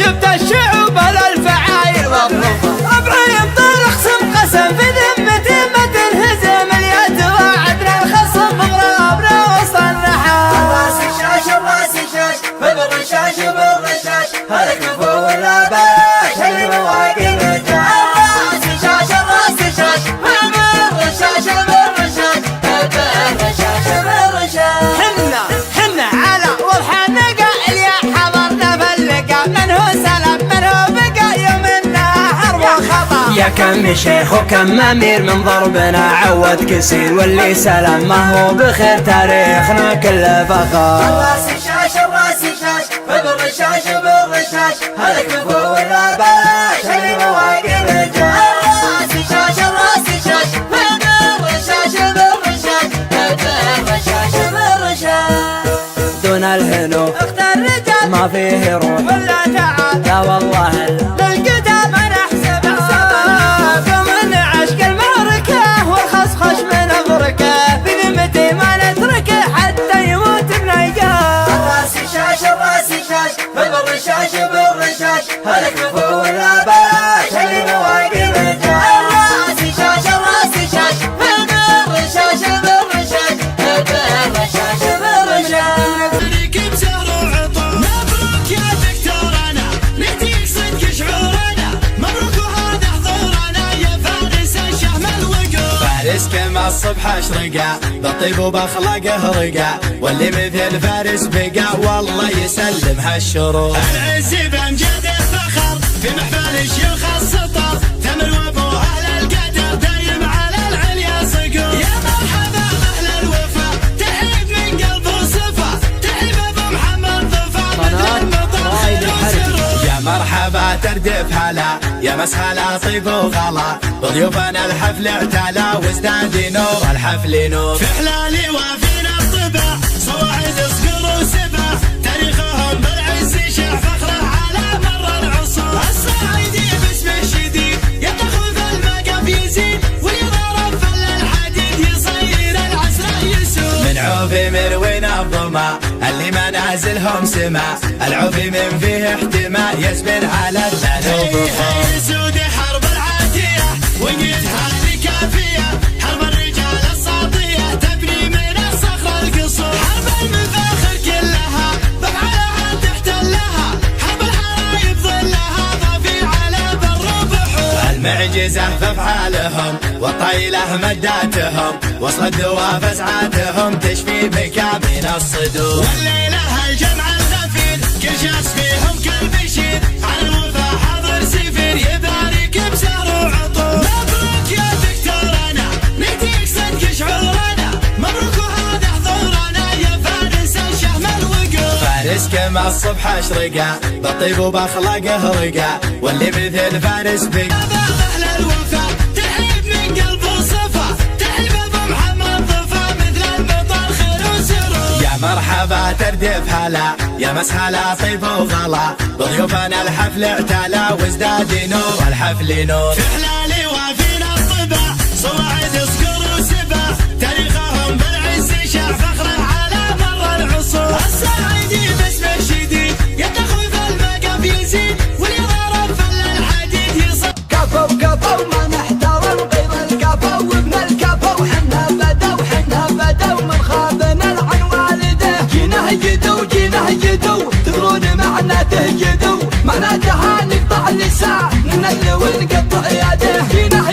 جبت الشعوب الفعايل ربعي يمطر اقسم قسم في ذمتي ما تنهزم اليد وعدنا الخصم بغرابنا وسط النحاس. الراس الشاش الراس الشاش بالرشاش بالرشاش هلك فوق ولا باش اللي مواقف الرجال. الراس الشاش الراس الشاش بالرشاش بالرشاش بالرشاش بالرشاش. حنا على وضح النقا يا حضرنا باللقا من هو سلام من هو بقى يومنا حرب وخطا. يا كم شيخ وكم امير من ضربنا عود كسير واللي سلام ما هو بخير تاريخنا كله فخر. الراس الشاش الراس الشاش بالرشاش بالرشاش هلك فوق ولا باش اللي مواقف الرجال. الراس الشاش الراس الشاش بالرشاش بالرشاش بالرشاش بالرشاش. دون الهنو اختار رجال ما فيه روح ولا تعال لا والله للقدام نحسبها ومن عشق المعركة والخصخش من بركة بذمتي ما نتركه حتى يموت بنيقاه. الراس الشاش الراس الشاش بالرشاش بالرشاش هلك فوق ولا باش اللي مواقف الرجال. الراس الشاش الراس الشاش بالرشاش بالرشاش بالرشاش بالرشاش. ليك بزهر وعطور مبروك يا دكتورنا نهديك صدق شعورنا مبروك وهذا حضورنا يا فارس الشهم الوقور. فارس كما الصبح اشرقا بالطيب وباخلاقه رقا واللي مثل فارس بقى والله يسلم هالشرور. العز بامجاد الفخر في محفل الشيوخ السطر ثمر وابو اهل القدر دايم على العليا صقور. يا مرحبا اهل الوفا تحيب من قلب وصفا تحيب ابو محمد ظفر مثل المطر خير وسرور. يا مرحبا تردف هلا يا مسهلا طيب وغلا بضيوفنا الحفل اعتلى وازداد نور الحفل نور. في حلالي وفينا الطبع صواعد صقر وسبع تاريخهم بالعز شع فخره على مر العصور. الصعيدي باسم الشديد يتخذ المقام يزيد ويضرب فل الحديد يصير العسر يسور. من عوفي مروين الظما اللي منازلهم سما العوفي من فيه احتماء يسبن على الذنوب. يسود حرب العاتيه وقيت هذه كافيه حرب الرجال الساطيه تبني من الصخر القصور. حرب المفاخر كلها بفعلها تحتلها حرب الحرايب ظلها ضافي على بر وبحور. المعجزة فافعالهم والطيلة مداتهم وصل الدواء فزعاتهم تشفي بكى من الصدور. والليلة الجمع الغفير كل شخص فيهم كالبشير على الوفا حاضر سفير يبارك بزهر وعطور. مبروك يا دكتورنا نهديك صدق شعورنا مبروك وهذا حضورنا يا فارس الشهم الوقور. فارس كما الصبح اشرقا بالطيب وباخلاقه رقا واللي مثل فارس بقى. اهل الوفا تحيب من قلب وصفا تحيب ابو محمد ظفا مثل المطر خير وسرور. يا مرحبا تردف هلا يا مسهلا طيب وغلا بضيوفنا الحفل اعتلى وازداد نور الحفل نور. في حلالي وفينا الطبع صواعد صقر وسبع تاريخهم بالعز شع فخره على مر العصور. الصعيدي باسم الشديد يتخذ المقام يزيد واليضرب فل الحديد يصير. كفو ما نحترم غير الكفو وابن الكفو حنا بدو من خابنا العن والده. جينا هيدو تدرون معناته يدو معناتها نقطع لسان ننل ونقطع يده. جينا